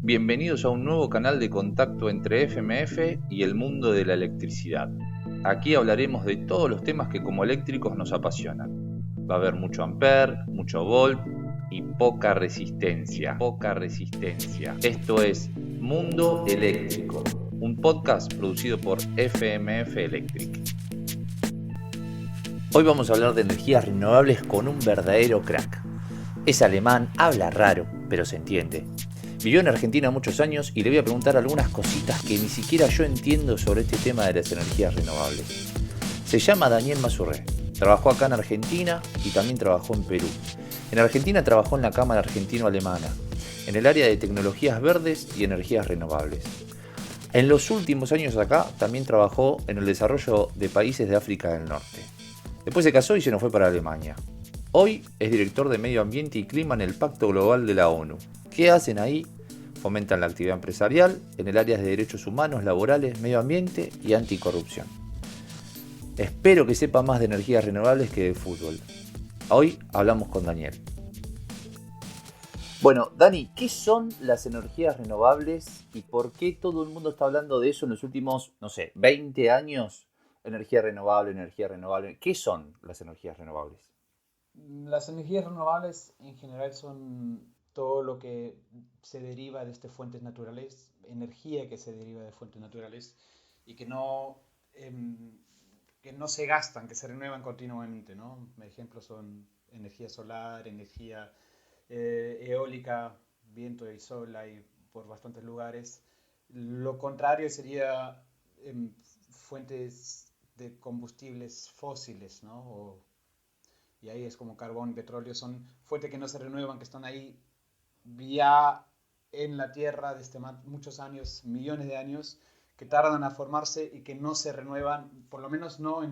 Bienvenidos a un nuevo canal de contacto entre FMF y el mundo de la electricidad. Aquí hablaremos de todos los temas que como eléctricos nos apasionan. Va a haber mucho ampere, mucho volt y poca resistencia. Esto es Mundo Eléctrico, un podcast producido por FMF Electric. Hoy vamos a hablar de energías renovables con un verdadero crack. Es alemán, habla raro, pero se entiende. Vivió en Argentina muchos años y le voy a preguntar algunas cositas que ni siquiera yo entiendo sobre este tema de las energías renovables. Se llama Daniel Mazurré. Trabajó acá en Argentina y también trabajó en Perú. En Argentina trabajó en la Cámara Argentino-Alemana, en el área de tecnologías verdes y energías renovables. En los últimos años acá también trabajó en el desarrollo de países de África del Norte. Después se casó y se nos fue para Alemania. Hoy es director de Medio Ambiente y Clima en el Pacto Global de la ONU. ¿Qué hacen ahí? Fomentan la actividad empresarial en el área de derechos humanos, laborales, medio ambiente y anticorrupción. Espero que sepa más de energías renovables que de fútbol. Hoy hablamos con Daniel. Bueno, Dani, ¿qué son las energías renovables y por qué todo el mundo está hablando de eso en los últimos, 20 años? Energía renovable. ¿Qué son las energías renovables? Las energías renovables en general son todo lo que se deriva de fuentes naturales, energía que se deriva de fuentes naturales y em, que no se gastan, que se renuevan continuamente, ¿no? Ejemplos son energía solar, energía eólica, viento y sol hay por bastantes lugares. Lo contrario sería fuentes de combustibles fósiles, ¿no? Y ahí es como carbón, petróleo, son fuentes que no se renuevan, que están ahí ya en la Tierra desde muchos años, millones de años, que tardan a formarse y que no se renuevan, por lo menos no de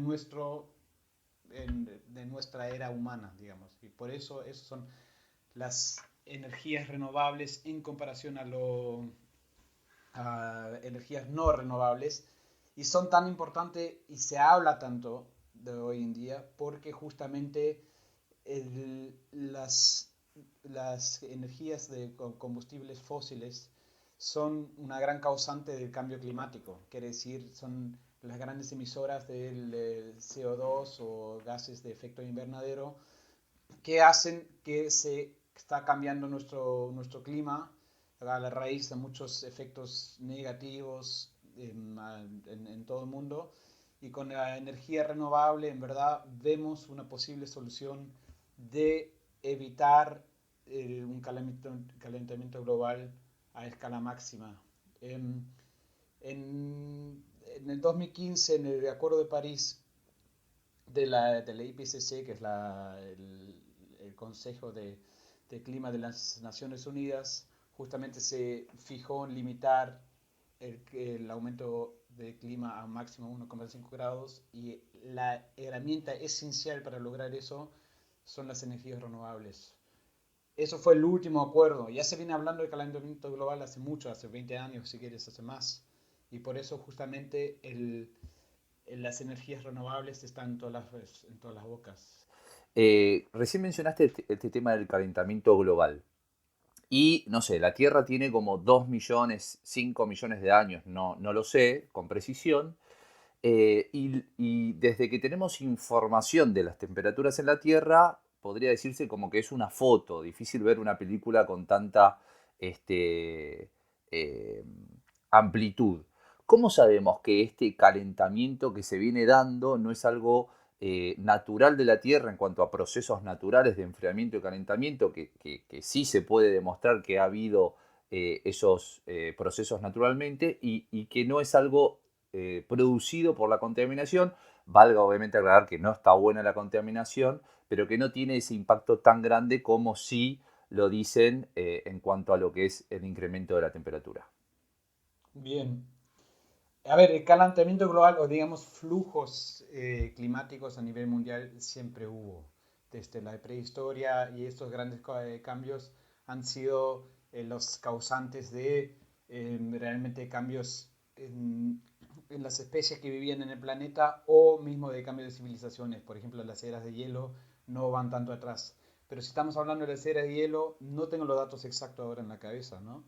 nuestra era humana, digamos. Y por eso son las energías renovables en comparación a energías no renovables, y son tan importantes y se habla tanto de hoy en día porque justamente el, las, las energías de combustibles fósiles son una gran causante del cambio climático, quiere decir, son las grandes emisoras del CO2 o gases de efecto invernadero que hacen que se está cambiando nuestro clima a la raíz de muchos efectos negativos en todo el mundo. Y con la energía renovable, en verdad, vemos una posible solución de evitar un calentamiento global a escala máxima. En, en el 2015, en el Acuerdo de París de la IPCC, que es el Consejo de Clima de las Naciones Unidas, justamente se fijó en limitar el aumento del clima a máximo 1,5 grados, y la herramienta esencial para lograr eso son las energías renovables. Eso fue el último acuerdo. Ya se viene hablando de calentamiento global hace mucho, hace 20 años, si quieres, hace más. Y por eso justamente las energías renovables están en todas las bocas. Recién mencionaste este tema del calentamiento global. Y no sé, la Tierra tiene como 2 millones, 5 millones de años, no lo sé con precisión. Y desde que tenemos información de las temperaturas en la Tierra, podría decirse como que es una foto, difícil ver una película con tanta este, eh, amplitud. ¿Cómo sabemos que este calentamiento que se viene dando no es algo natural de la Tierra en cuanto a procesos naturales de enfriamiento y calentamiento, que sí se puede demostrar que ha habido esos procesos naturalmente y que no es algo producido por la contaminación? Valga obviamente aclarar que no está buena la contaminación, pero que no tiene ese impacto tan grande como si lo dicen en cuanto a lo que es el incremento de la temperatura. Bien. A ver, el calentamiento global o digamos flujos climáticos a nivel mundial siempre hubo. Desde la prehistoria, y estos grandes cambios han sido los causantes de realmente cambios en las especies que vivían en el planeta, o mismo de cambios de civilizaciones. Por ejemplo, las eras de hielo no van tanto atrás. Pero si estamos hablando de las eras de hielo, no tengo los datos exactos ahora en la cabeza, ¿no?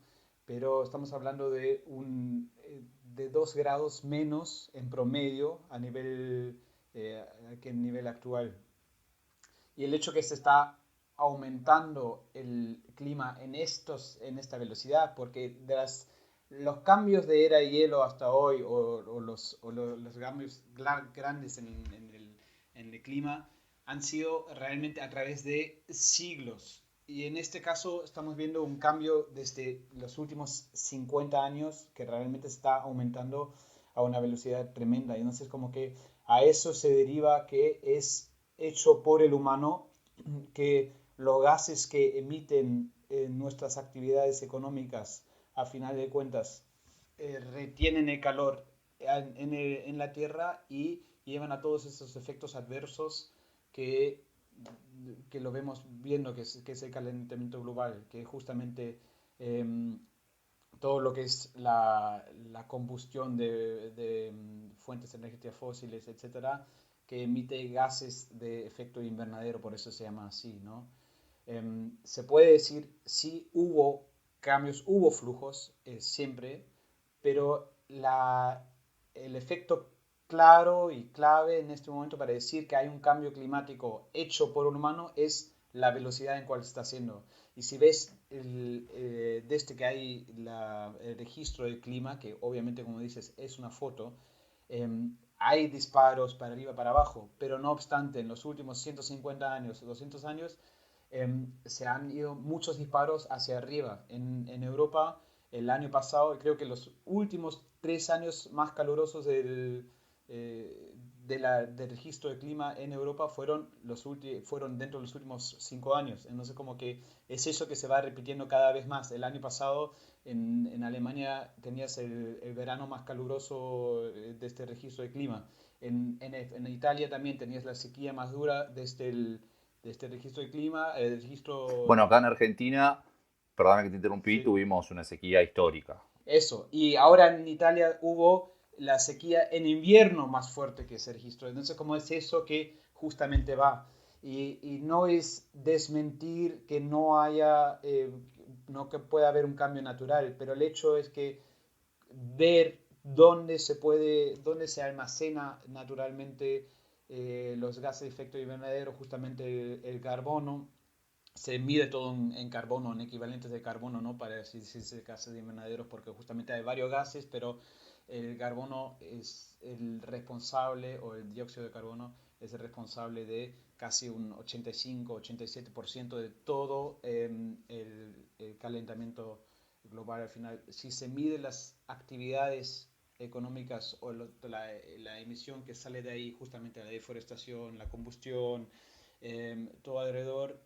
pero estamos hablando de 2 grados menos en promedio que el nivel actual. Y el hecho que se está aumentando el clima en esta velocidad, porque los cambios de era de hielo hasta hoy, los cambios grandes en el clima, han sido realmente a través de siglos. Y en este caso estamos viendo un cambio desde los últimos 50 años que realmente está aumentando a una velocidad tremenda. Y entonces como que a eso se deriva que es hecho por el humano, que los gases que emiten nuestras actividades económicas, a final de cuentas, retienen el calor en la Tierra y llevan a todos esos efectos adversos que, que lo vemos viendo, que es el calentamiento global, que justamente eh, todo lo que es la combustión de fuentes energéticas fósiles, etcétera, que emite gases de efecto invernadero, por eso se llama así, ¿no? Se puede decir, sí hubo cambios, hubo flujos, siempre, pero el efecto claro y clave en este momento para decir que hay un cambio climático hecho por un humano es la velocidad en cual se está haciendo. Y si ves desde que hay el registro del clima, que obviamente como dices es una foto, hay disparos para arriba, para abajo, pero no obstante en los últimos 150 años, 200 años, se han ido muchos disparos hacia arriba. En Europa, el año pasado, creo que los últimos 3 años más calurosos eh, del registro de clima en Europa fueron dentro de los últimos 5 años. Entonces, como que es eso que se va repitiendo cada vez más. El año pasado en Alemania tenías el verano más caluroso de este registro de clima. En Italia también tenías la sequía más dura de este registro de clima, el registro. Bueno, acá en Argentina, perdóname que te interrumpí, Sí, tuvimos una sequía histórica. eso. Y ahora en Italia hubo la sequía en invierno más fuerte que ese registro. Entonces, ¿cómo es eso que justamente va? Y no es desmentir que no haya, no que pueda haber un cambio natural, pero el hecho es que ver dónde se almacena naturalmente los gases de efecto invernadero, justamente el carbono, se mide todo en carbono, en equivalentes de carbono, ¿no? Para decirse gases de invernaderos, porque justamente hay varios gases, pero el carbono es el responsable, o el dióxido de carbono es el responsable de casi un 85-87% de todo el calentamiento global al final. Si se mide las actividades económicas o la emisión que sale de ahí, justamente la deforestación, la combustión, todo alrededor,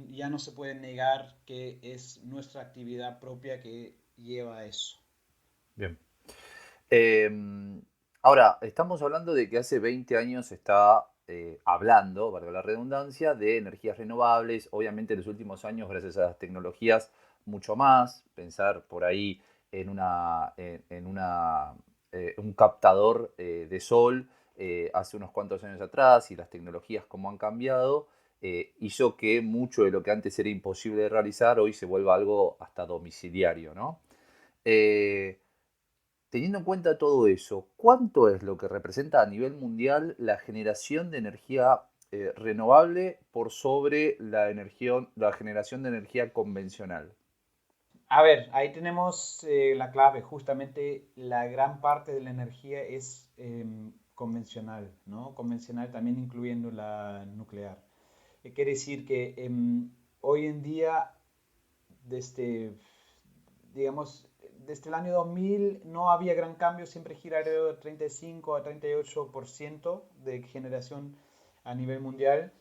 ya no se puede negar que es nuestra actividad propia que lleva a eso. Bien. Eh, Ahora, estamos hablando de que hace 20 años se está hablando, valga la redundancia, de energías renovables. Obviamente en los últimos años, gracias a las tecnologías, mucho más. Pensar por ahí en un captador de sol hace unos cuantos años atrás y las tecnologías como han cambiado, hizo que mucho de lo que antes era imposible de realizar hoy se vuelva algo hasta domiciliario, ¿no? Eh, Teniendo en cuenta todo eso, ¿cuánto es lo que representa a nivel mundial la generación de energía renovable por sobre la generación de energía convencional? A ver, ahí tenemos la clave. Justamente la gran parte de la energía es convencional, ¿no? Convencional también incluyendo la nuclear. Quiere decir que hoy en día, desde, digamos, desde el año 2000 no había gran cambio, siempre gira alrededor del 35 a 38% de generación a nivel mundial.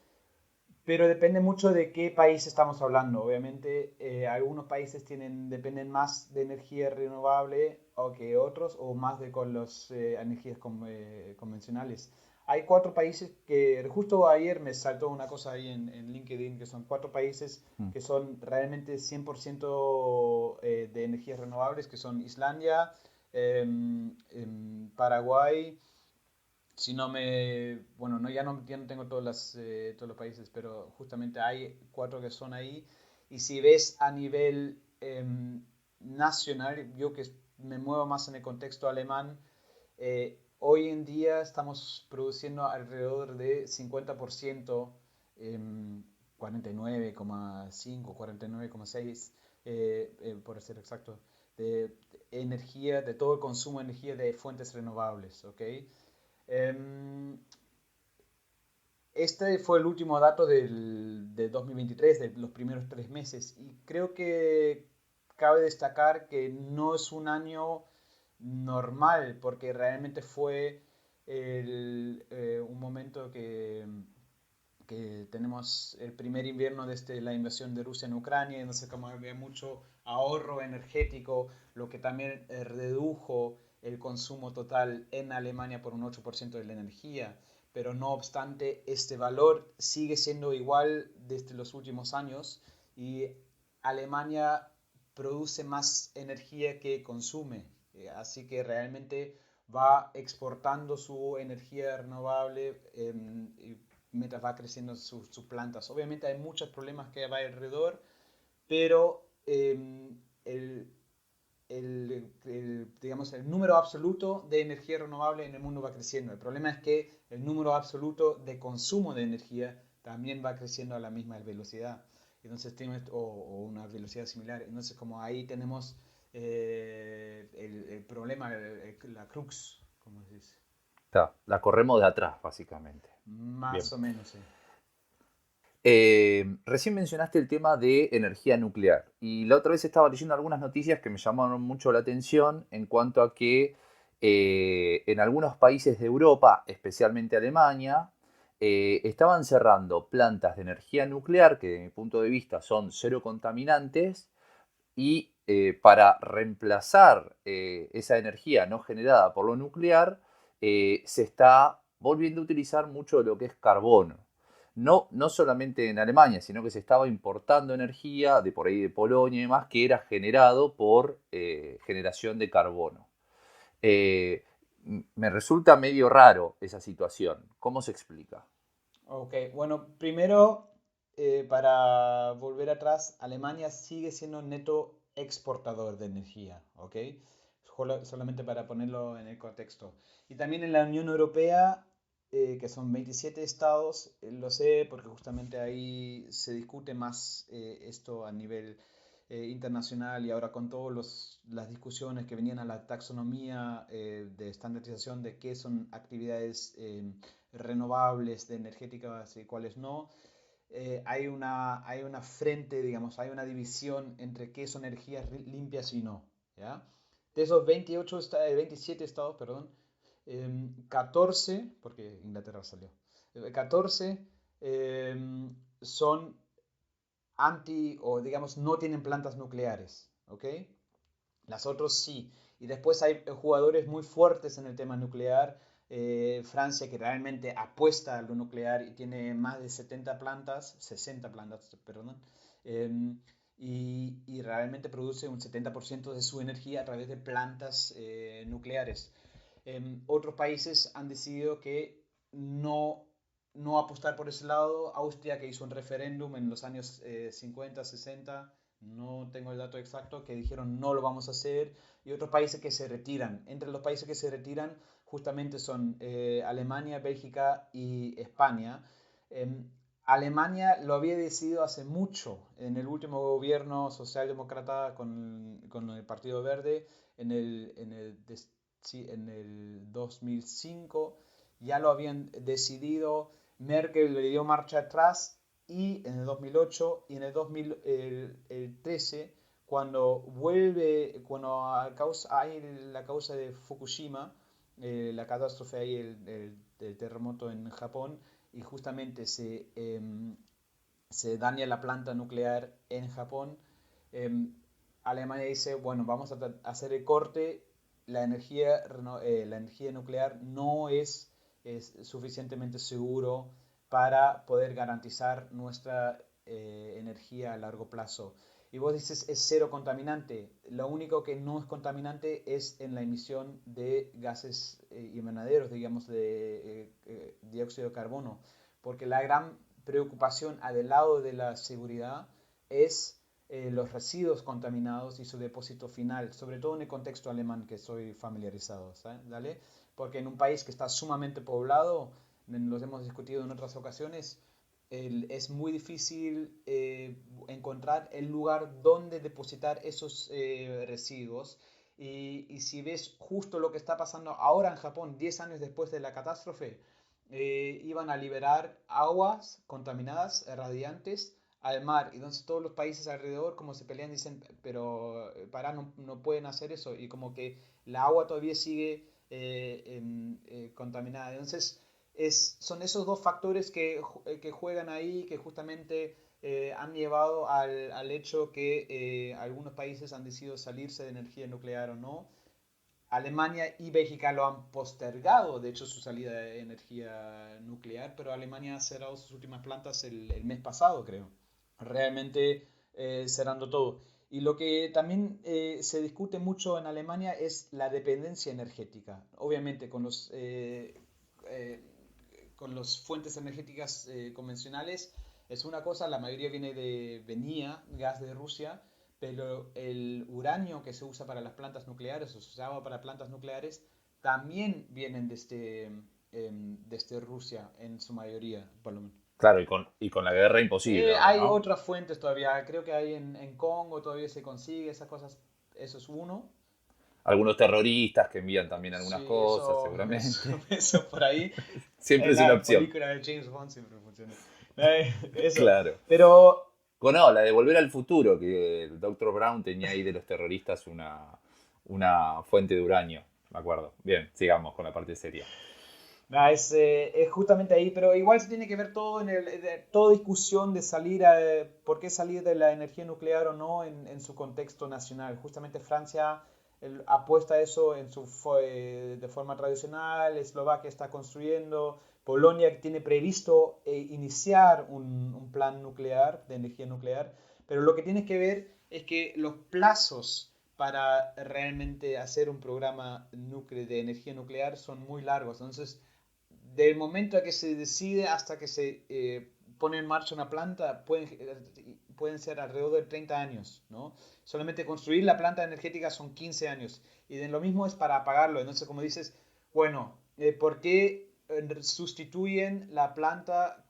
Pero depende mucho de qué país estamos hablando. Obviamente, algunos países dependen más de energía renovable o que otros, o más de con las energías convencionales. Hay 4 países que justo ayer me saltó una cosa ahí en LinkedIn, que son 4 países Mm. que son realmente 100% de energías renovables, que son Islandia, Paraguay, si no me, bueno, no, ya no tengo todos los países, pero justamente hay 4 que son ahí. Y si ves a nivel nacional, yo que me muevo más en el contexto alemán, hoy en día estamos produciendo alrededor de 50%, 49,5, 49,6, por ser exacto, de energía, de todo el consumo de energía de fuentes renovables, ¿ok? Em, Este fue el último dato de 2023, de los primeros 3 meses, y creo que cabe destacar que no es un año normal, porque realmente fue un momento que tenemos el primer invierno desde la invasión de Rusia en Ucrania, y no sé cómo había mucho ahorro energético, lo que también redujo el consumo total en Alemania por un 8% de la energía. Pero no obstante, este valor sigue siendo igual desde los últimos años, y Alemania produce más energía que consume. Así que realmente va exportando su energía renovable, mientras va creciendo sus plantas. Obviamente hay muchos problemas que hay alrededor, pero el, digamos, el número absoluto de energía renovable en el mundo va creciendo. El problema es que el número absoluto de consumo de energía también va creciendo a la misma velocidad. Entonces o una velocidad similar. Entonces, como ahí tenemos el problema, la crux, como se dice. La corremos de atrás, básicamente. Bien. Más o menos, sí. Recién mencionaste el tema de energía nuclear y la otra vez estaba leyendo algunas noticias que me llamaron mucho la atención en cuanto a que en algunos países de Europa, especialmente Alemania, estaban cerrando plantas de energía nuclear que desde mi punto de vista son cero contaminantes y para reemplazar esa energía no generada por lo nuclear se está volviendo a utilizar mucho de lo que es carbono. No, no solamente en Alemania, sino que se estaba importando energía de por ahí de Polonia y demás, que era generado por generación de carbono. Eh, Me resulta medio raro esa situación. ¿Cómo se explica? Ok, bueno, primero, para volver atrás, Alemania sigue siendo neto exportador de energía, ¿ok? Solamente para ponerlo en el contexto. Y también en la Unión Europea, que son 27 estados, lo sé porque justamente ahí se discute más esto a nivel internacional, y ahora con todas las discusiones que venían a la taxonomía de estandarización de qué son actividades renovables, de energéticas y cuáles no, hay una frente, digamos, hay una división entre qué son energías limpias y no, ¿ya? De esos 27 estados, perdón, 14, porque Inglaterra salió, 14 son anti, o digamos no tienen plantas nucleares, ¿ok? Las otras sí. Y después hay jugadores muy fuertes en el tema nuclear. Francia, que realmente apuesta a lo nuclear y tiene más de 70 plantas, 60 plantas, perdón, eh, y realmente produce un 70% de su energía a través de plantas nucleares. Otros países han decidido que no, no apostar por ese lado. Austria, que hizo un referéndum en los años 50, 60, no tengo el dato exacto, que dijeron no lo vamos a hacer, y otros países que se retiran. Entre los países que se retiran justamente son Alemania, Bélgica y España. Eh, Alemania lo había decidido hace mucho, en el último gobierno socialdemócrata con el Partido Verde, sí, en el 2005 ya lo habían decidido. Merkel le dio marcha atrás, y en el 2008 y en el 2013, cuando hay la causa de Fukushima, la catástrofe ahí, el terremoto en Japón, y justamente se daña la planta nuclear en Japón, em, Alemania dice, bueno, vamos a hacer el corte, la energía nuclear no es suficientemente seguro para poder garantizar nuestra energía a largo plazo. Y vos dices, es cero contaminante. Lo único que no es contaminante es en la emisión de gases invernaderos, digamos, de dióxido de carbono. Porque la gran preocupación del lado de la seguridad es los residuos contaminados y su depósito final, sobre todo en el contexto alemán que soy familiarizado, ¿sabes? ¿Dale? Porque en un país que está sumamente poblado, los hemos discutido en otras ocasiones, es muy difícil encontrar el lugar donde depositar esos residuos. Y si ves justo lo que está pasando ahora en Japón, 10 años después de la catástrofe, iban a liberar aguas contaminadas, radiantes, al mar. Y entonces todos los países alrededor como se pelean dicen, pero para, no pueden hacer eso. Y como que la agua todavía sigue contaminada. Entonces son esos dos factores que juegan ahí, que justamente han llevado al hecho que algunos países han decidido salirse de energía nuclear o no. Alemania y Bélgica lo han postergado, de hecho, su salida de energía nuclear, pero Alemania ha cerrado sus últimas plantas el mes pasado, creo. Realmente cerrando todo. Y lo que también se discute mucho en Alemania es la dependencia energética. Obviamente, eh, con las fuentes energéticas convencionales es una cosa, la mayoría venía gas de Rusia, pero el uranio que se usa para las plantas nucleares o se usaba para plantas nucleares también vienen desde Rusia en su mayoría, por lo menos. Claro, y con la guerra imposible ahora, Hay ¿no? otras fuentes todavía, creo que hay en Congo todavía se consigue esas cosas, eso es uno. Algunos terroristas que envían también algunas Sí, cosas, eso, seguramente. eso por ahí. Siempre En es una la opción. película de James Bond siempre funciona. Eso. Claro. Pero No, la de Volver al Futuro, que el Doctor Brown tenía ahí de los terroristas una fuente de uranio, me acuerdo. Bien, sigamos con la parte seria. nada, es justamente ahí, pero igual se tiene que ver todo toda discusión de por qué salir de la energía nuclear o no en su contexto nacional. Justamente Francia apuesta a eso de forma tradicional, Eslovaquia está construyendo, Polonia tiene previsto iniciar un plan nuclear, de energía nuclear, pero lo que tienes que ver es que los plazos para realmente hacer un programa de energía nuclear son muy largos. Entonces, del momento a que se decide hasta que se pone en marcha una planta, pueden ser alrededor de 30 años, ¿no? Solamente construir la planta energética son 15 años. Y de lo mismo es para apagarlo. Entonces, como dices, bueno, ¿por qué sustituyen la planta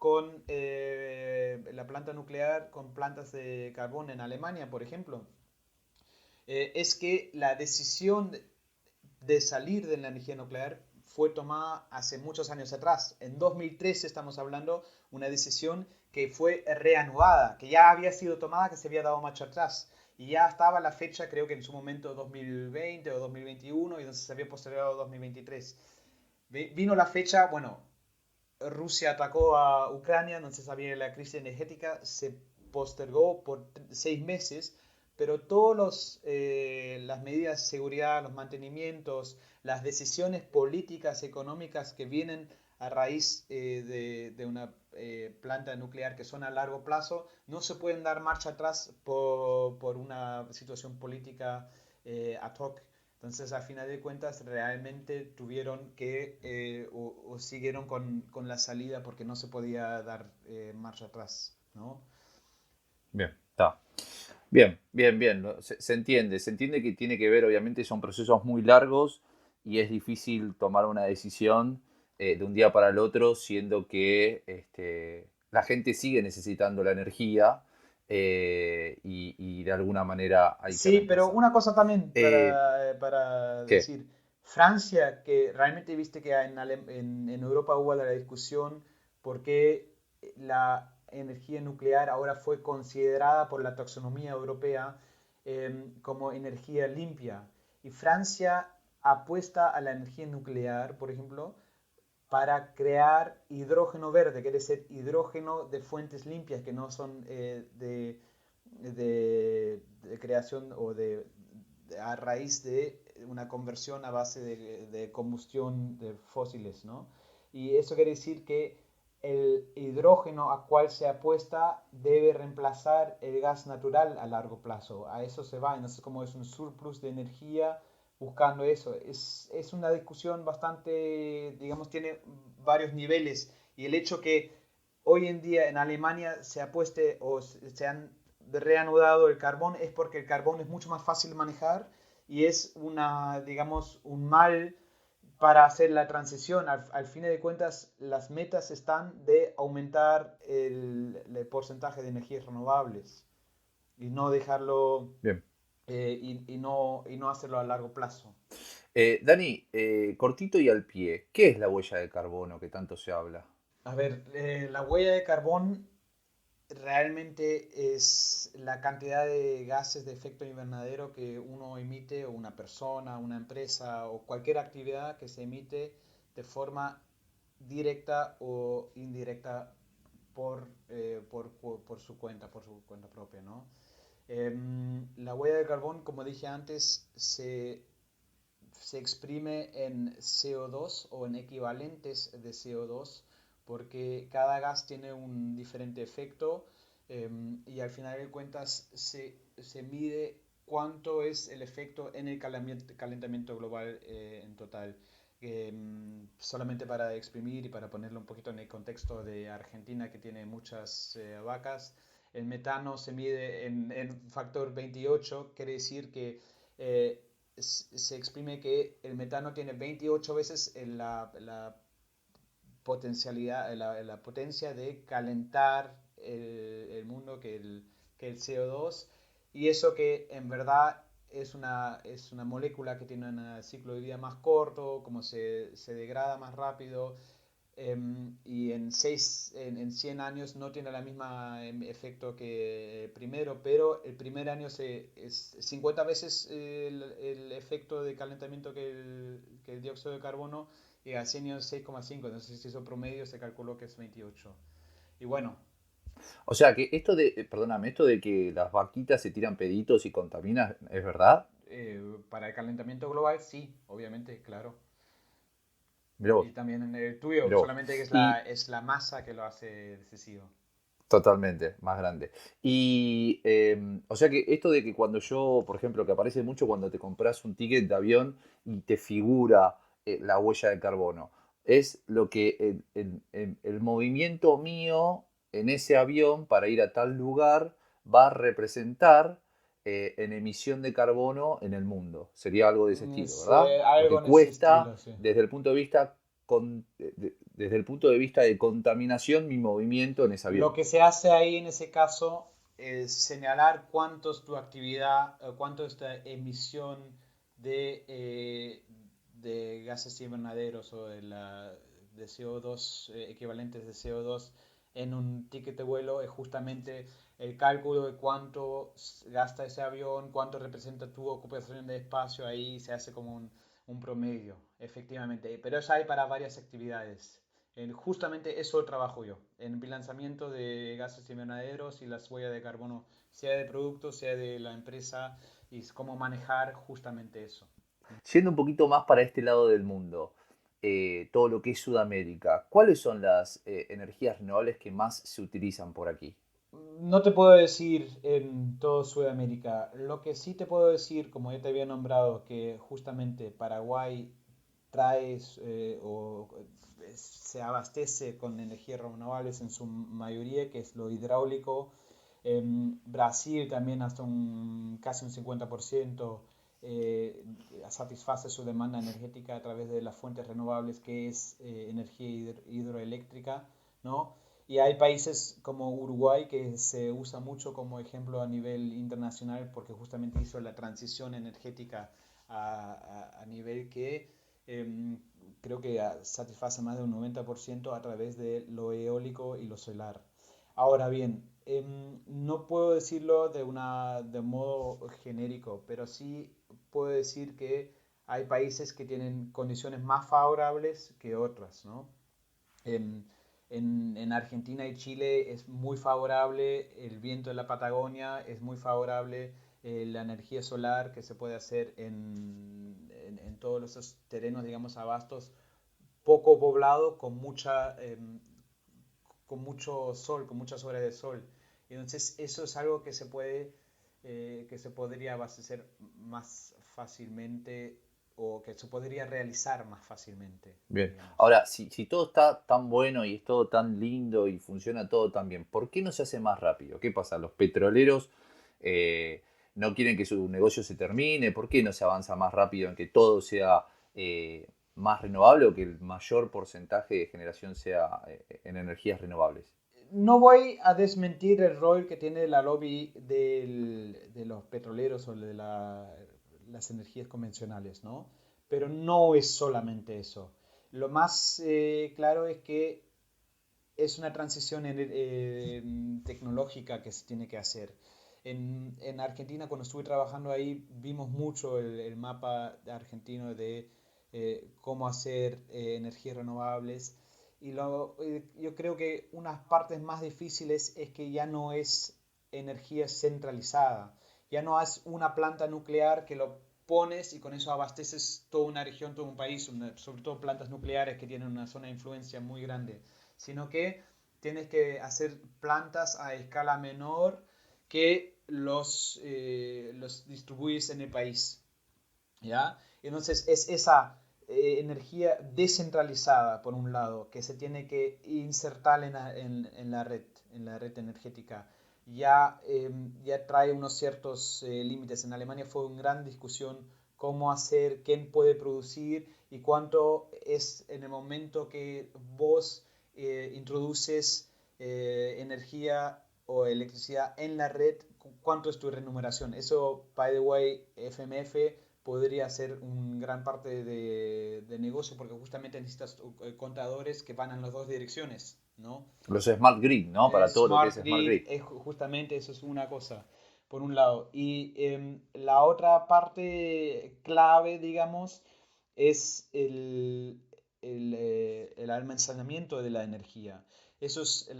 nuclear con plantas de carbón en Alemania, por ejemplo? Es que la decisión de salir de la energía nuclear fue tomada hace muchos años atrás. En 2013 estamos hablando una decisión que fue reanudada, que ya había sido tomada, que se había dado marcha atrás. Y ya estaba la fecha, creo que en su momento 2020 o 2021, y entonces se había postergado a 2023. Vino la fecha, bueno, Rusia atacó a Ucrania, entonces había la crisis energética, se postergó por 6 meses, pero todas las medidas de seguridad, los mantenimientos, las decisiones políticas, económicas que vienen a raíz de una planta nuclear que son a largo plazo, no se pueden dar marcha atrás por una situación política ad hoc. Entonces, a final de cuentas, realmente tuvieron que, o siguieron con la salida porque no se podía dar marcha atrás, ¿no? Bien, está. Bien, bien, bien. Se entiende. Se entiende que tiene que ver, obviamente, son procesos muy largos y es difícil tomar una decisión de un día para el otro, siendo que la gente sigue necesitando la energía y de alguna manera hay que Sí, pero reemplazarla. una cosa también Eh, para ¿Qué? decir, Francia, que realmente viste que en Europa hubo la discusión por qué la energía nuclear ahora fue considerada por la taxonomía europea como energía limpia. Y Francia apuesta a la energía nuclear, por ejemplo, para crear hidrógeno verde, quiere decir hidrógeno de fuentes limpias que no son de creación o a raíz de una conversión a base de combustión de fósiles, ¿no? Y eso quiere decir que el hidrógeno a cual se apuesta debe reemplazar el gas natural a largo plazo. A eso se va, entonces como es un surplus de energía buscando eso. Es una discusión bastante, digamos, tiene varios niveles y el hecho que hoy en día en Alemania se apueste o se han reanudado el carbón es porque el carbón es mucho más fácil de manejar y es digamos, un mal para hacer la transición. Al fin de cuentas, las metas están de aumentar el porcentaje de energías renovables y no dejarlo Bien. y no hacerlo a largo plazo. Dani, cortito y al pie, ¿qué es la huella de carbono que tanto se habla? A ver, la huella de carbón realmente es la cantidad de gases de efecto invernadero que uno emite, o una persona, una empresa, o cualquier actividad que se emite de forma directa o indirecta por su cuenta propia, ¿no? La huella de carbón, como dije antes, se exprime en CO2 o en equivalentes de CO2 porque cada gas tiene un diferente efecto y al final de cuentas se mide cuánto es el efecto en el calentamiento global en total. Solamente para exprimir y para ponerlo un poquito en el contexto de Argentina que tiene muchas vacas, el metano se mide en factor 28, quiere decir que eh, se exprime que el metano tiene 28 veces la potencialidad, la potencia de calentar el mundo que el CO2 y eso que en verdad es una molécula que tiene un ciclo de vida más corto, como se degrada más rápido y en 100 años no tiene la misma efecto que el primero, pero el primer año es 50 veces el efecto de calentamiento que el dióxido de carbono y al 100 años 6,5, entonces si hizo promedio se calculó que es 28. Y bueno, O sea, que esto de, perdóname, esto de que las vaquitas se tiran peditos y contaminan, ¿es verdad? para el calentamiento global sí, obviamente, claro. Mirá vos, Y también en el tuyo, mirá vos. solamente que Y es la masa que lo hace decisivo. totalmente, más grande. Y, o sea que esto de que cuando yo, por ejemplo, que aparece mucho cuando te compras un ticket de avión y te figura la huella de carbono, es lo que el movimiento mío en ese avión para ir a tal lugar va a representar en emisión de carbono en el mundo. Sería algo de ese estilo, Es ¿verdad? Lo algo que en ese cuesta estilo, sí. desde el punto de vista desde el punto de vista de contaminación mi movimiento en ese Lo avión. que se hace ahí en ese caso es señalar cuánto es tu actividad, cuánto es la emisión de gases invernaderos o de CO2, equivalentes de CO2 en un ticket de vuelo. Es justamente el cálculo de cuánto gasta ese avión, cuánto representa tu ocupación de espacio. Ahí se hace como un promedio, efectivamente. Pero eso hay para varias actividades. Justamente eso trabajo yo, en bilanzamiento de gases invernaderos y las huellas de carbono, sea de producto, sea de la empresa, y cómo manejar justamente eso. Yendo un poquito más para este lado del mundo, todo lo que es Sudamérica, ¿cuáles son las energías renovables que más se utilizan por aquí? No te puedo decir en todo Sudamérica. Lo que sí te puedo decir, como ya te había nombrado, que justamente Paraguay trae se abastece con energías renovables en su mayoría, que es lo hidráulico. Brasil también hasta casi un 50% satisface su demanda energética a través de las fuentes renovables, que es energía hidroeléctrica, ¿no? Y hay países como Uruguay que se usa mucho como ejemplo a nivel internacional porque justamente hizo la transición energética a nivel que eh, creo que satisface más de un 90% a través de lo eólico y lo solar. Ahora bien, no puedo decirlo de modo genérico, pero sí puedo decir que hay países que tienen condiciones más favorables que otras, ¿no? En, en Argentina y Chile es muy favorable el viento de la Patagonia, es muy favorable la energía solar que se puede hacer en todos esos terrenos, digamos, a bastos poco poblados con mucho sol, con muchas horas de sol. Entonces eso es algo que se podría abastecer más fácilmente o que se podría realizar más fácilmente, Bien. digamos. Ahora, si todo está tan bueno y es todo tan lindo y funciona todo tan bien, ¿por qué no se hace más rápido? ¿Qué pasa? Los petroleros eh, no quieren que su negocio se termine. ¿Por qué no se avanza más rápido en que todo sea más renovable o que el mayor porcentaje de generación sea en energías renovables? No voy a desmentir el rol que tiene la lobby de los petroleros o de las energías convencionales, ¿no? Pero no es solamente eso. Lo más claro es que es una transición tecnológica que se tiene que hacer. En Argentina, cuando estuve trabajando ahí, vimos mucho el mapa argentino de cómo hacer energías renovables. Y yo creo que unas partes más difíciles es que ya no es energía centralizada. Ya no es una planta nuclear que lo pones y con eso abasteces toda una región, todo un país, sobre todo plantas nucleares que tienen una zona de influencia muy grande, sino que tienes que hacer plantas a escala menor que los distribuyes en el país, ¿ya? Entonces es esa energía descentralizada, por un lado, que se tiene que insertar en la red energética. Ya trae unos ciertos límites. En Alemania fue una gran discusión cómo hacer, quién puede producir y cuánto es en el momento que vos introduces energía o electricidad en la red, cuánto es tu remuneración. Eso, by the way, FMF podría ser un gran parte de negocio porque justamente necesitas contadores que van en las dos direcciones, ¿no? Los smart grid, ¿no? Para todo lo que es Smart smart Grid, grid. justamente eso es una cosa, por un lado. Y la otra parte clave, digamos, es el almacenamiento de la energía. Eso es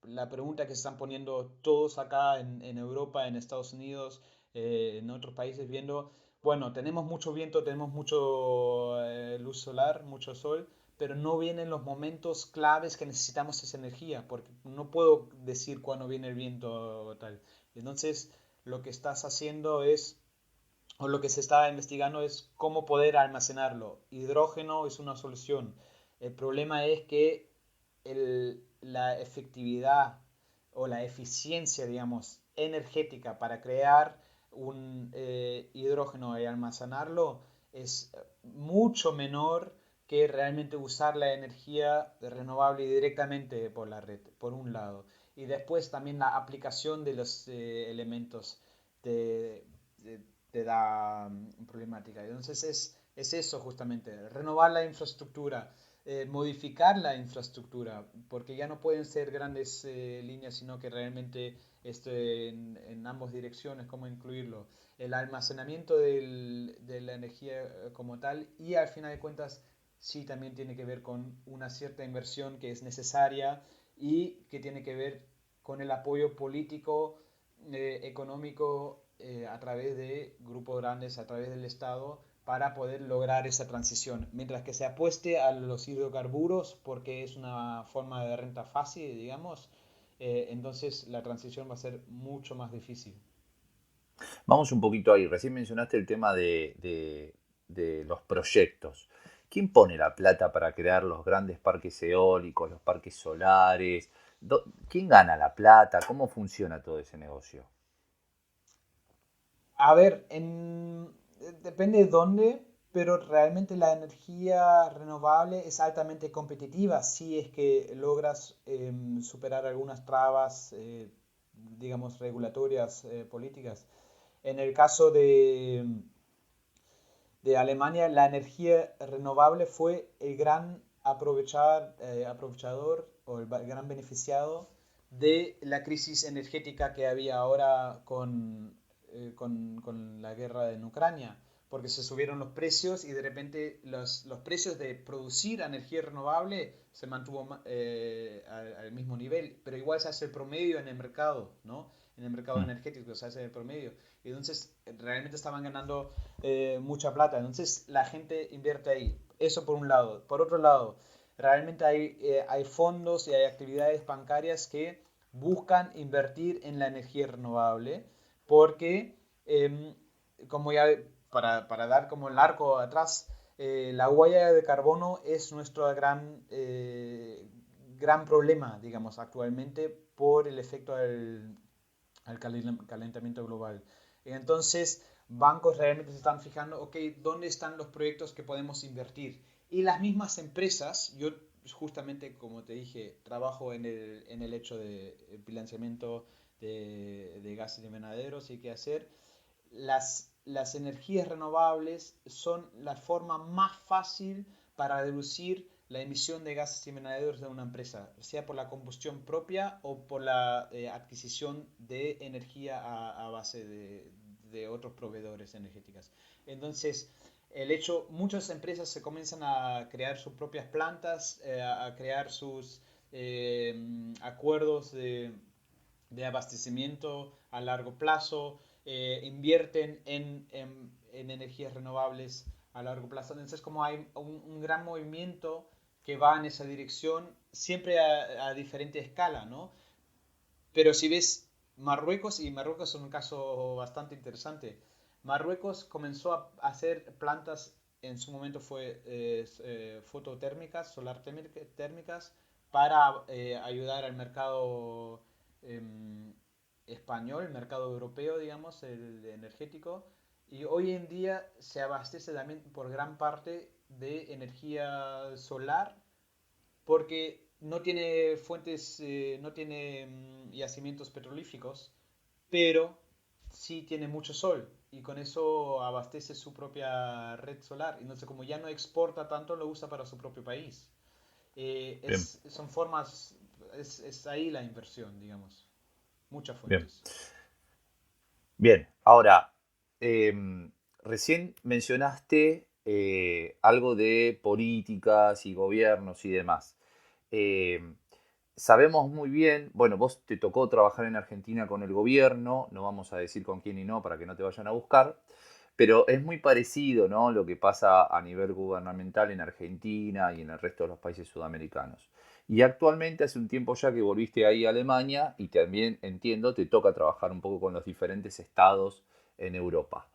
la pregunta que están poniendo todos acá en Europa, en Estados Unidos, en otros países, viendo, bueno, tenemos mucho viento, tenemos mucho luz solar, mucho sol, pero no vienen los momentos claves que necesitamos esa energía, porque no puedo decir cuándo viene el viento o tal. Entonces, lo que estás haciendo es, o lo que se está investigando es cómo poder almacenarlo. Hidrógeno es una solución. El problema es que la efectividad o la eficiencia, digamos, energética para crear un hidrógeno y almacenarlo es mucho menor que realmente usar la energía renovable directamente por la red, por un lado. Y después también la aplicación de los elementos de, de, te da problemática. Entonces es eso justamente, renovar la infraestructura, modificar la infraestructura, porque ya no pueden ser grandes líneas, sino que realmente en ambas direcciones, cómo incluirlo. El almacenamiento de la energía como tal y al final de cuentas sí también tiene que ver con una cierta inversión que es necesaria y que tiene que ver con el apoyo político, económico a través de grupos grandes, a través del Estado, para poder lograr esa transición. Mientras que se apueste a los hidrocarburos, porque es una forma de renta fácil, digamos, entonces la transición va a ser mucho más difícil. Vamos un poquito ahí. Recién mencionaste el tema de los proyectos. ¿Quién pone la plata para crear los grandes parques eólicos, los parques solares? ¿Quién gana la plata? ¿Cómo funciona todo ese negocio? A ver, depende de dónde, pero realmente la energía renovable es altamente competitiva si es que logras superar algunas trabas, digamos, regulatorias, políticas. En el caso de Alemania, la energía renovable fue el gran aprovechador o el gran beneficiado de la crisis energética que había ahora con la guerra en Ucrania, porque se subieron los precios y de repente los precios de producir energía renovable se mantuvo al mismo nivel, pero igual se hace el promedio en el mercado, ¿no? En el mercado Mm. energético se hace el promedio. Y entonces realmente estaban ganando mucha plata. Entonces la gente invierte ahí. Eso por un lado. Por otro lado, realmente hay fondos y hay actividades bancarias que buscan invertir en la energía renovable porque, como ya para dar como el arco atrás, la huella de carbono es nuestro gran problema, digamos, actualmente por el efecto al calentamiento global. Entonces, bancos realmente se están fijando, ok, ¿dónde están los proyectos que podemos invertir? Y las mismas empresas, yo justamente, como te dije, trabajo en el hecho de financiamiento de gases invernaderos y qué hacer. Las energías renovables son la forma más fácil para reducir la emisión de gases invernaderos de una empresa, sea por la combustión propia o por la adquisición de energía a base de otros proveedores energéticos. Entonces, muchas empresas se comienzan a crear sus propias plantas, a crear sus acuerdos de abastecimiento a largo plazo, invierten en energías renovables a largo plazo. Entonces, como hay un gran movimiento que va en esa dirección, siempre a diferente escala, ¿no? Pero si ves Marruecos, y Marruecos es un caso bastante interesante, Marruecos comenzó a hacer plantas, en su momento fue fototérmicas, solar térmicas, para ayudar al mercado español, el mercado europeo, digamos, el energético. Y hoy en día se abastece también por gran parte de energía solar porque no tiene fuentes, no tiene yacimientos petrolíficos, pero sí tiene mucho sol y con eso abastece su propia red solar. Y entonces como ya no exporta tanto, lo usa para su propio país. Bien, Son formas, es ahí la inversión, digamos. Muchas bien. fuentes. Bien, ahora, recién mencionaste algo de políticas y gobiernos y demás. Em, Sabemos muy bien, bueno, vos te tocó trabajar en Argentina con el gobierno, no vamos a decir con quién y no para que no te vayan a buscar, pero es muy parecido, ¿no? Lo que pasa a nivel gubernamental en Argentina y en el resto de los países sudamericanos. Y actualmente hace un tiempo ya que volviste ahí a Alemania y también entiendo te toca trabajar un poco con los diferentes estados en Europa.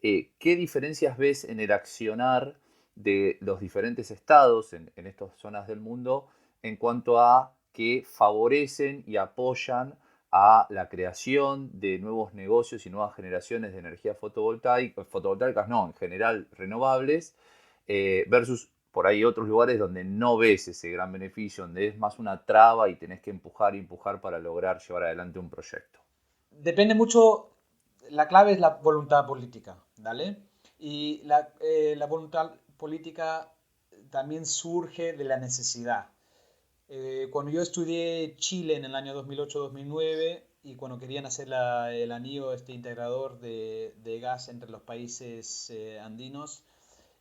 ¿Qué diferencias ves en el accionar de los diferentes estados en estas zonas del mundo en cuanto a que favorecen y apoyan a la creación de nuevos negocios y nuevas generaciones de energía fotovoltaicas no, en general renovables, versus por ahí otros lugares donde no ves ese gran beneficio, donde es más una traba y tenés que empujar y empujar para lograr llevar adelante un proyecto? Depende mucho, la clave es la voluntad política, ¿vale? Y la voluntad política también surge de la necesidad. Cuando yo estudié Chile en el año 2008-2009 y cuando querían hacer el anillo integrador de gas entre los países andinos,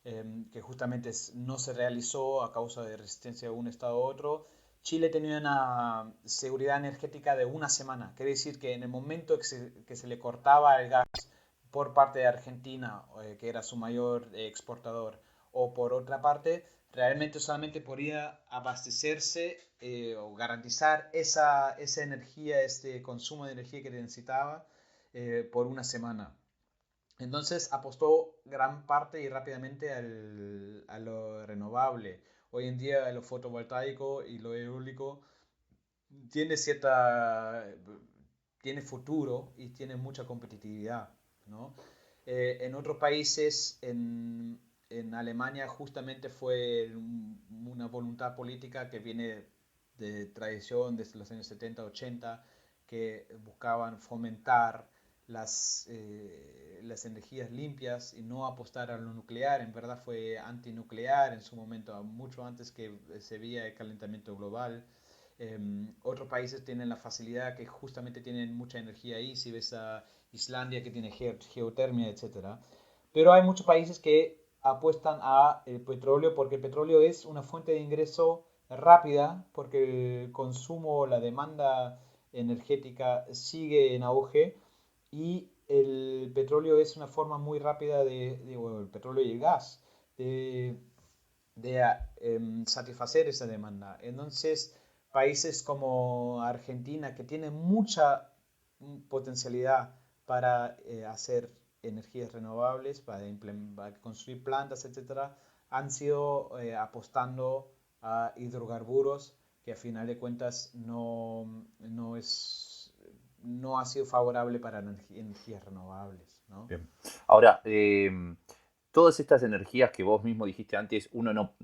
que justamente no se realizó a causa de resistencia de un estado a otro, Chile tenía una seguridad energética de una semana. Quiere decir que en el momento que se le cortaba el gas por parte de Argentina, que era su mayor exportador, o por otra parte, realmente solamente podía abastecerse o garantizar esa energía, este consumo de energía que necesitaba por una semana. Entonces apostó gran parte y rápidamente a lo renovable. Hoy en día lo fotovoltaico y lo eólico tiene tiene futuro y tiene mucha competitividad, ¿no? En otros países, en Alemania justamente fue una voluntad política que viene de tradición desde los años 70-80, que buscaban fomentar las energías limpias y no apostar a lo nuclear. En verdad fue antinuclear en su momento, mucho antes que se veía el calentamiento global. Otros países tienen la facilidad que justamente tienen mucha energía ahí, si ves a Islandia que tiene geotermia, etcétera. Pero hay muchos países que apuestan a el petróleo porque el petróleo es una fuente de ingreso rápida, porque el consumo, la demanda energética sigue en auge y el petróleo es una forma muy rápida bueno, el petróleo y el gas, de, de satisfacer esa demanda. Entonces, países como Argentina, que tienen mucha potencialidad para hacer energías renovables, para construir plantas, etcétera, han sido apostando a hidrocarburos que a final de cuentas no ha sido favorable para energías renovables, ¿no? Bien. Ahora, todas estas energías que vos mismo dijiste antes, uno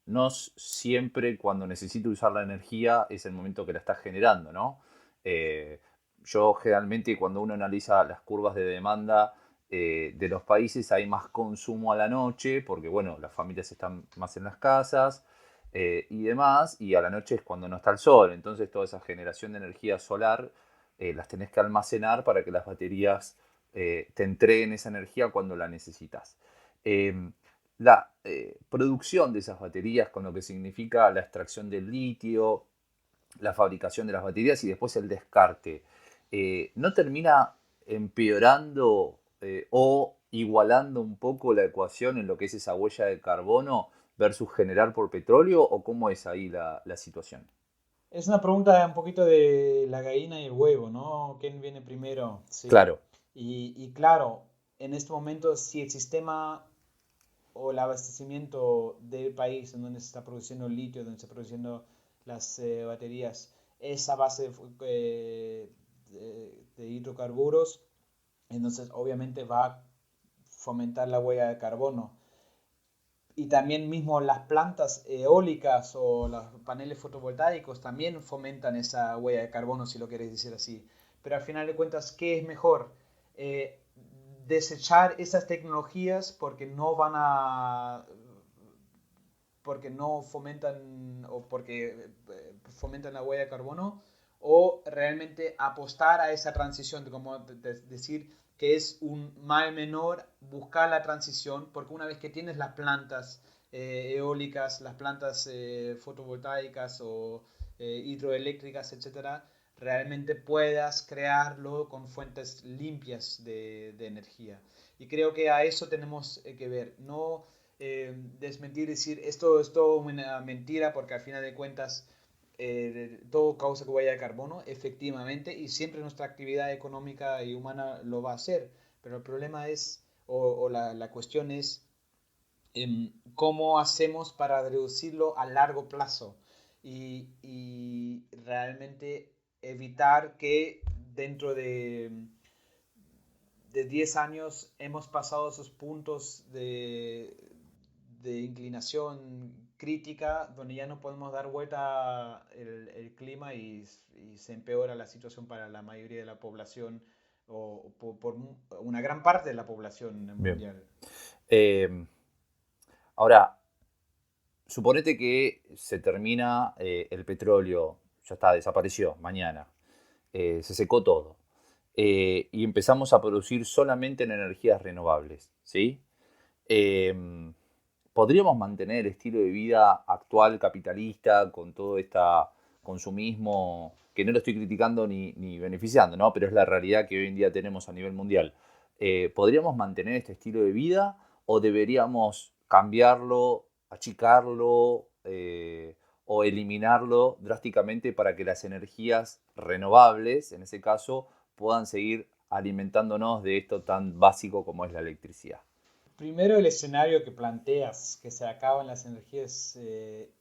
no siempre cuando necesita usar la energía es el momento que la está generando, ¿no? Eh, yo generalmente cuando uno analiza las curvas de demanda de los países hay más consumo a la noche porque, bueno, las familias están más en las casas y demás, y a la noche es cuando no está el sol, entonces toda esa generación de energía solar las tenés que almacenar para que las baterías te entreguen esa energía cuando la necesitas. Eh, la producción de esas baterías, con lo que significa la extracción del litio, la fabricación de las baterías y después el descarte, ¿no termina empeorando o igualando un poco la ecuación en lo que es esa huella de carbono versus generar por petróleo? ¿O cómo es ahí la situación? Es una pregunta un poquito de la gallina y el huevo, ¿no? ¿Quién viene primero? Sí. Claro, Y claro, en este momento, si el sistema o el abastecimiento del país en donde se está produciendo el litio, donde se está produciendo las baterías, es a base de hidrocarburos, entonces obviamente va a fomentar la huella de carbono. Y también mismo las plantas eólicas o los paneles fotovoltaicos también fomentan esa huella de carbono, si lo quieres decir así. Pero al final de cuentas, ¿qué es mejor? Eh, Desechar esas tecnologías porque no fomentan o porque fomentan la huella de carbono, o realmente apostar a esa transición, como decir que es un mal menor buscar la transición, porque una vez que tienes las plantas eólicas, las plantas fotovoltaicas o hidroeléctricas, etcétera, realmente puedas crearlo con fuentes limpias de energía. Y creo que a eso tenemos que ver, no desmentir, decir esto es todo una mentira, porque al final de cuentas todo causa huella de carbono, efectivamente, y siempre nuestra actividad económica y humana lo va a hacer. Pero el problema es, o la cuestión es, cómo hacemos para reducirlo a largo plazo y realmente evitar que dentro de 10 años hemos pasado esos puntos de inclinación crítica donde ya no podemos dar vuelta el clima y se empeora la situación para la mayoría de la población o por una gran parte de la población bien. mundial. Eh, Ahora, suponete que se termina el petróleo, ya está, desapareció mañana, se secó todo, y empezamos a producir solamente en energías renovables, ¿sí? Eh, ¿Podríamos mantener el estilo de vida actual capitalista con todo este consumismo, que no lo estoy criticando ni beneficiando, ¿no? Pero es la realidad que hoy en día tenemos a nivel mundial? ¿Podríamos mantener este estilo de vida o deberíamos cambiarlo, achicarlo o eliminarlo drásticamente para que las energías renovables, en ese caso, puedan seguir alimentándonos de esto tan básico como es la electricidad? Primero, el escenario que planteas, que se acaban las energías de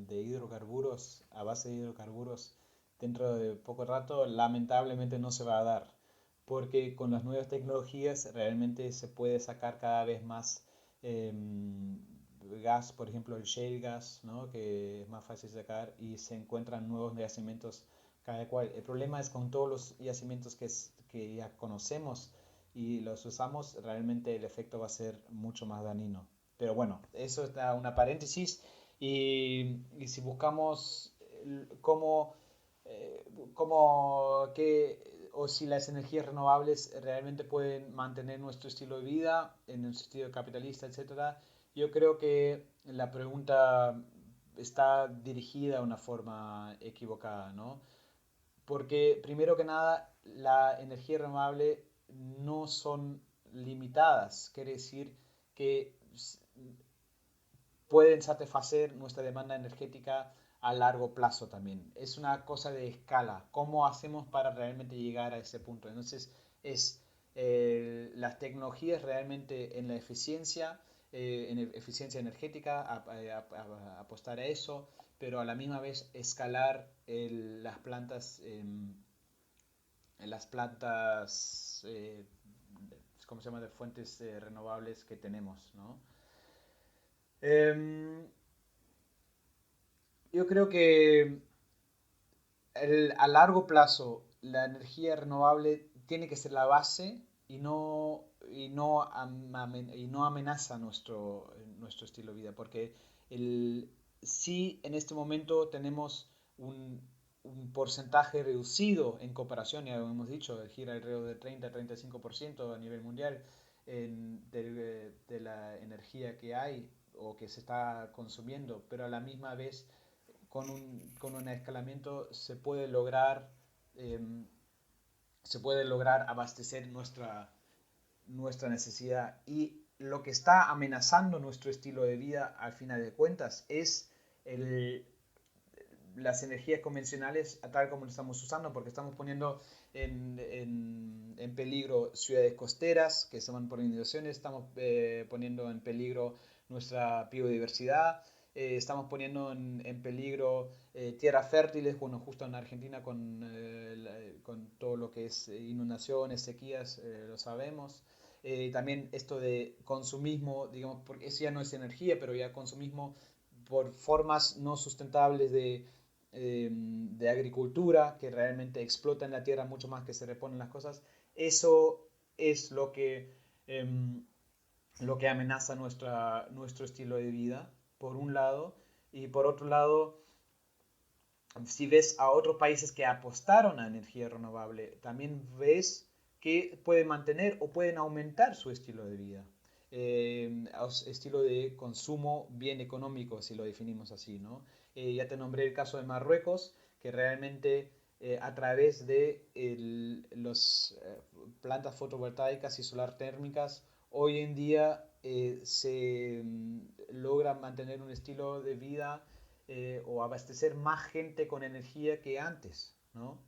hidrocarburos, a base de hidrocarburos, dentro de poco rato, lamentablemente no se va a dar, porque con las nuevas tecnologías realmente se puede sacar cada vez más gas, por ejemplo el shale gas, ¿no? Que es más fácil de sacar y se encuentran nuevos yacimientos cada cual. El problema es con todos los yacimientos que ya conocemos y los usamos, realmente el efecto va a ser mucho más dañino. Pero bueno, eso está una paréntesis y si buscamos cómo, o si las energías renovables realmente pueden mantener nuestro estilo de vida en el sentido capitalista, etcétera, yo creo que la pregunta está dirigida de una forma equivocada, ¿no? Porque primero que nada, la energía renovable no son limitadas, quiere decir que pueden satisfacer nuestra demanda energética a largo plazo también. Es una cosa de escala. ¿Cómo hacemos para realmente llegar a ese punto? Entonces, es las tecnologías realmente en eficiencia energética, apostar a eso, pero a la misma vez escalar las plantas, ¿cómo se llama?, de fuentes renovables que tenemos, ¿no? Em, yo creo que a largo plazo la energía renovable tiene que ser la base y no amenaza nuestro estilo de vida, porque sí en este momento tenemos un, un porcentaje reducido en comparación, ya lo hemos dicho, gira alrededor del 30-35% a nivel mundial de la energía que hay o que se está consumiendo, pero a la misma vez con un escalamiento eh, se puede lograr abastecer nuestra necesidad. Y lo que está amenazando nuestro estilo de vida, al final de cuentas, es el, las energías convencionales a tal como lo estamos usando, porque estamos poniendo en peligro ciudades costeras que se van por inundaciones, estamos poniendo en peligro nuestra biodiversidad, estamos poniendo en peligro tierras fértiles, bueno, justo en Argentina con todo lo que es inundaciones, sequías, lo sabemos. También esto de consumismo, digamos, porque eso ya no es energía, pero ya consumismo por formas no sustentables de agricultura que realmente explotan la tierra mucho más que se reponen las cosas. Eso es lo que amenaza nuestro estilo de vida, por un lado, y por otro lado, si ves a otros países que apostaron a energía renovable, también ves que pueden mantener o pueden aumentar su estilo de vida. Estilo de consumo bien económico, si lo definimos así, ¿no? Ya te nombré el caso de Marruecos, que realmente a través de las plantas fotovoltaicas y solar térmicas, hoy en día se logra mantener un estilo de vida o abastecer más gente con energía que antes, ¿no?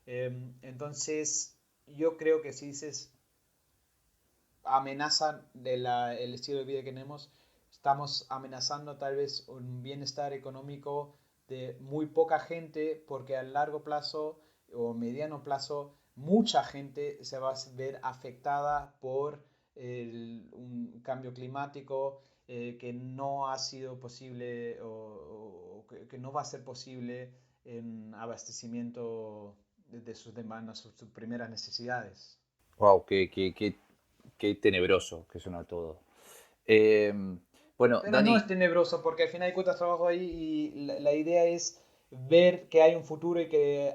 Entonces, yo creo que si dices amenazan el estilo de vida que tenemos, estamos amenazando tal vez un bienestar económico de muy poca gente, porque a largo plazo o mediano plazo mucha gente se va a ver afectada por un cambio climático que no ha sido posible que no va a ser posible en abastecimiento de sus demandas, sus primeras necesidades. Wow, qué tenebroso que suena todo. Eh, bueno, Pero no es Dani, tenebroso porque al final de cuentas trabajo ahí y la idea es ver que hay un futuro y que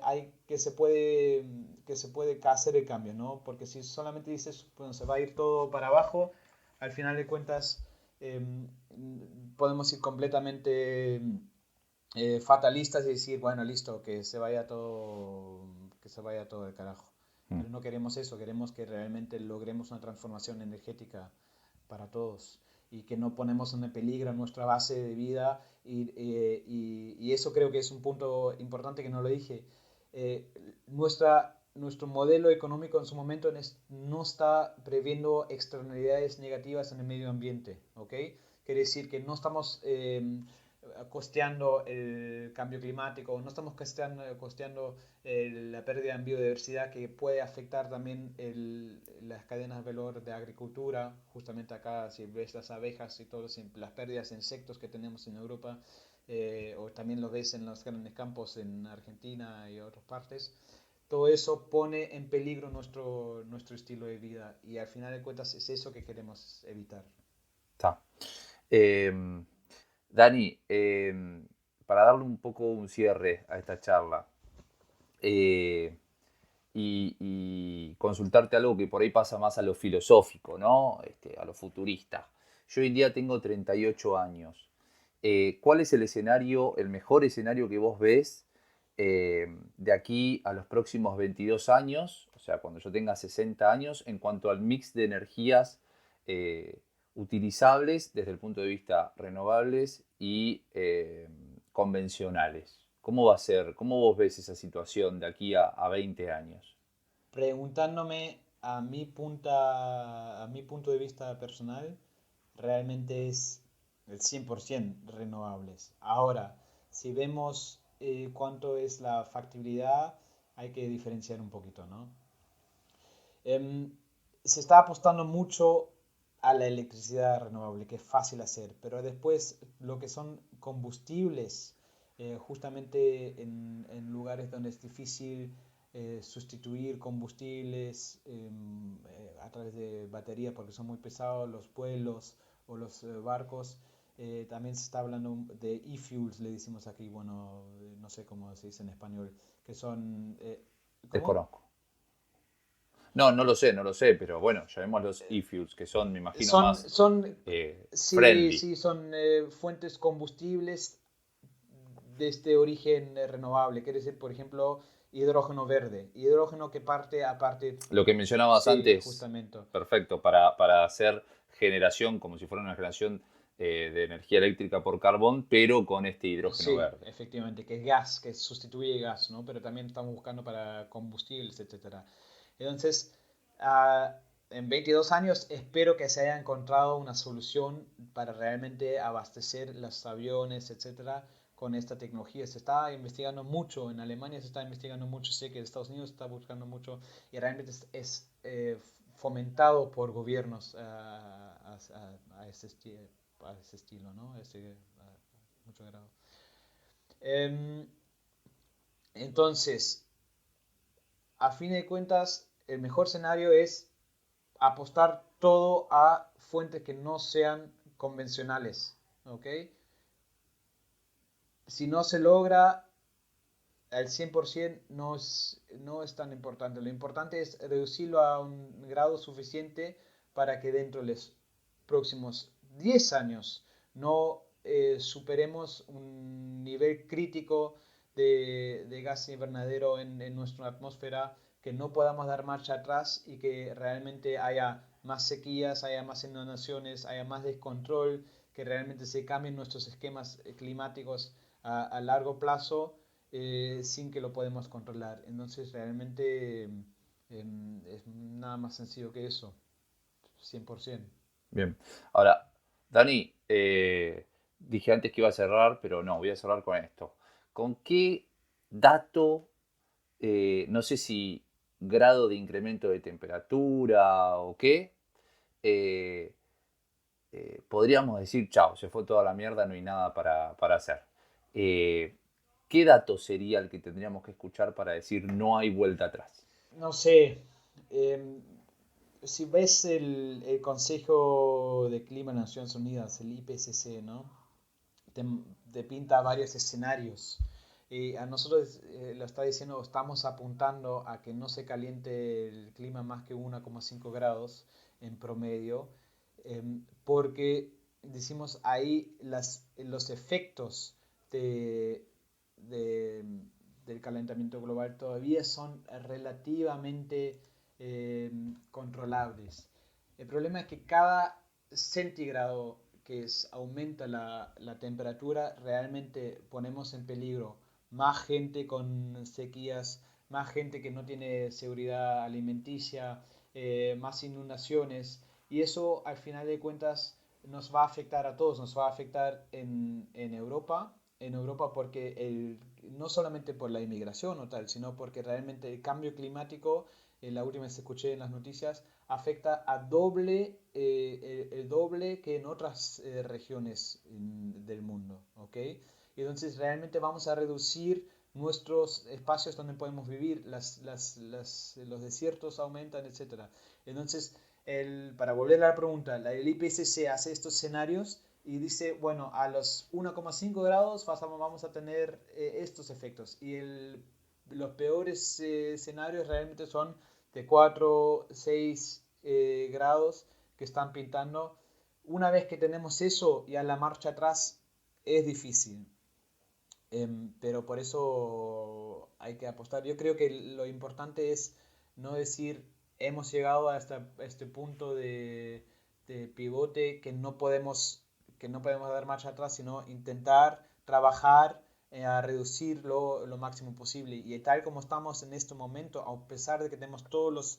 se puede hacer el cambio, ¿no? Porque si solamente dices, bueno, se va a ir todo para abajo, al final de cuentas em, podemos ir completamente fatalistas y decir, bueno, listo, que se vaya todo de carajo. mm, Pero no queremos eso, queremos que realmente logremos una transformación energética para todos y que no ponemos en peligro nuestra base de vida y eso creo que es un punto importante que no lo dije. Eh, nuestro modelo económico en su momento no está previendo externalidades negativas en el medio ambiente, ¿ok? Quiere decir que no estamos costeando el cambio climático, no estamos costeando la pérdida en biodiversidad que puede afectar también las cadenas de valor de agricultura. Justamente acá, si ves las abejas y todas las pérdidas de insectos que tenemos en Europa, o también lo ves en los grandes campos en Argentina y otras partes, todo eso pone en peligro nuestro estilo de vida y al final de cuentas es eso que queremos evitar. está. Eh, Dani, para darle un poco un cierre a esta charla, eh, y consultarte algo que por ahí pasa más a lo filosófico, ¿no? A lo futurista. Yo hoy en día tengo 38 años. ¿Cuál es el escenario, el mejor escenario que vos ves de aquí a los próximos 22 años, o sea, cuando yo tenga 60 años, en cuanto al mix de energías eh, utilizables desde el punto de vista renovables y convencionales? ¿Cómo va a ser? ¿Cómo vos ves esa situación de aquí a 20 años? Preguntándome a mi punto de vista personal, realmente es el 100% renovables. Ahora, si vemos cuánto es la factibilidad, hay que diferenciar un poquito, ¿no? Em, Se está apostando mucho a la electricidad renovable, que es fácil hacer, pero después lo que son combustibles, justamente en lugares donde es difícil sustituir combustibles a través de baterías porque son muy pesados, los vuelos o los barcos, también se está hablando de e-fuels, le decimos aquí, bueno, no sé cómo se dice en español, que son... ¿cómo? Desconozco. No, no lo sé, no lo sé, pero bueno, llamémoslos e-fuels, que son, me imagino, Son, más son, sí, friendly. sí, son fuentes combustibles de este origen renovable. Quiere decir, por ejemplo, hidrógeno verde. Hidrógeno que parte aparte, Lo que mencionabas sí, antes, justamente. perfecto, para hacer generación, como si fuera una generación de energía eléctrica por carbón, pero con este hidrógeno Sí, verde. efectivamente, que es gas, que sustituye gas, ¿no? Pero también estamos buscando para combustibles, etcétera. Entonces, ah, en 22 años espero que se haya encontrado una solución para realmente abastecer los aviones, etcétera, con esta tecnología. Se está investigando mucho, en Alemania se está investigando mucho, sé que en Estados Unidos se está buscando mucho y realmente fomentado por gobiernos a a ese estilo, ¿no? A mucho grado. Em, entonces, a fin de cuentas, el mejor escenario es apostar todo a fuentes que no sean convencionales, ¿ok? Si no se logra al 100% no es tan importante. Lo importante es reducirlo a un grado suficiente para que dentro de los próximos 10 años no superemos un nivel crítico de gas invernadero en nuestra atmósfera, que no podamos dar marcha atrás y que realmente haya más sequías, haya más inundaciones, haya más descontrol, que realmente se cambien nuestros esquemas climáticos a largo plazo sin que lo podemos controlar. Entonces realmente es nada más sencillo que eso, 100%. Bien. Ahora, Dani, dije antes que iba a cerrar, pero no, voy a cerrar con esto. ¿Con qué dato, no sé si grado de incremento de temperatura o qué, eh, podríamos decir, chao, se fue toda la mierda, no hay nada para hacer? Eh, ¿Qué dato sería el que tendríamos que escuchar para decir no hay vuelta atrás? No sé, em, si ves el Consejo de Clima de Naciones Unidas, el IPCC, ¿no? Te, te pinta varios escenarios. Y a nosotros lo está diciendo, estamos apuntando a que no se caliente el clima más que 1,5 grados en promedio, porque decimos ahí los efectos de, de- del calentamiento global todavía son relativamente controlables. El problema es que cada centígrado aumenta la temperatura, realmente ponemos en peligro más gente con sequías, más gente que no tiene seguridad alimenticia, más inundaciones, y eso al final de cuentas nos va a afectar a todos, nos va a afectar en Europa porque no solamente por la inmigración o tal, sino porque realmente el cambio climático, la última vez que escuché en las noticias, afecta a el doble que en otras regiones del mundo, ¿ok? Y entonces realmente vamos a reducir nuestros espacios donde podemos vivir, los desiertos aumentan, etcétera. Entonces, para volver a la pregunta, el IPCC hace estos escenarios y dice, bueno, a los 1,5 grados vamos a tener estos efectos. Y los peores escenarios realmente son de 4 6 grados que están pintando. Una vez que tenemos eso y a la marcha atrás es difícil. Pero por eso hay que apostar. Yo creo que lo importante es no decir hemos llegado a este punto de pivote que no podemos dar marcha atrás, sino intentar trabajar a reducirlo lo máximo posible. Y tal como estamos en este momento, a pesar de que tenemos todos los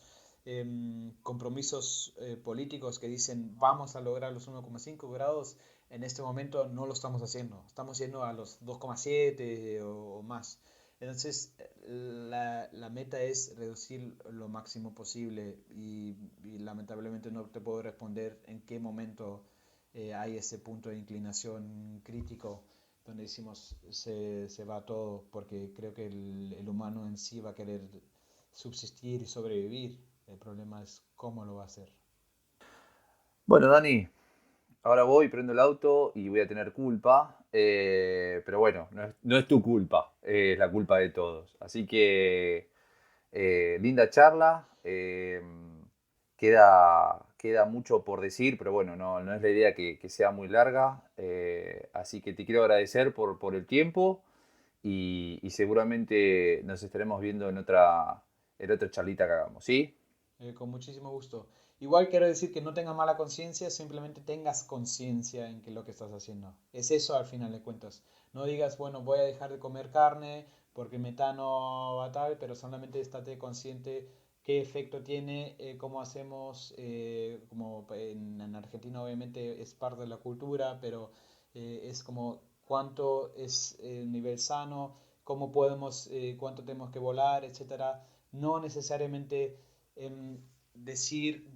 compromisos políticos que dicen vamos a lograr los 1,5 grados, en este momento no lo estamos haciendo. Estamos yendo a los 2,7 o más. Entonces, la meta es reducir lo máximo posible y lamentablemente no te puedo responder en qué momento hay ese punto de inclinación crítico donde decimos se va todo, porque creo que el humano en sí va a querer subsistir y sobrevivir. El problema es cómo lo va a hacer. Bueno, Dani, ahora voy, prendo el auto y voy a tener culpa, pero bueno, no es tu culpa, es la culpa de todos. Así que linda charla, queda mucho por decir, pero bueno, no es la idea que sea muy larga, así que te quiero agradecer por el tiempo y seguramente nos estaremos viendo en otra charlita que hagamos, ¿sí? Con muchísimo gusto. Igual quiero decir que no tengas mala conciencia, simplemente tengas conciencia en que lo que estás haciendo. Es eso al final de cuentas. No digas, bueno, voy a dejar de comer carne porque el metano va tal, pero solamente estate consciente qué efecto tiene, cómo hacemos, como en Argentina obviamente es parte de la cultura, pero es como cuánto es el nivel sano, cómo podemos, cuánto tenemos que volar, etcétera. No necesariamente decir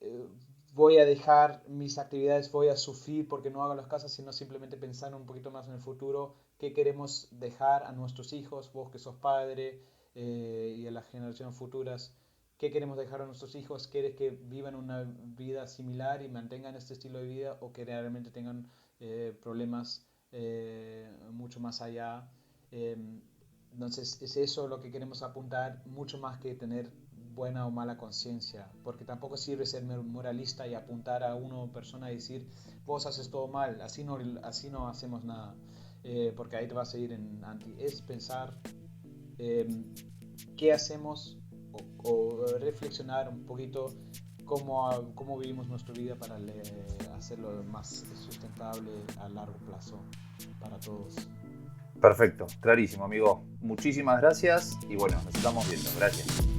eh, voy a dejar mis actividades, voy a sufrir porque no hago las cosas, sino simplemente pensar un poquito más en el futuro, qué queremos dejar a nuestros hijos, vos que sos padre y a las generaciones futuras, qué queremos dejar a nuestros hijos, quieres que vivan una vida similar y mantengan este estilo de vida o que realmente tengan problemas mucho más allá. Eh, entonces es eso lo que queremos apuntar, mucho más que tener buena o mala conciencia, porque tampoco sirve ser moralista y apuntar a una persona y decir, vos haces todo mal, así no hacemos nada, porque ahí te vas a ir en anti. Es pensar eh, qué hacemos o reflexionar un poquito cómo vivimos nuestra vida para hacerlo más sustentable a largo plazo para todos. Perfecto, clarísimo, amigo. Muchísimas gracias y bueno, nos estamos viendo. Gracias.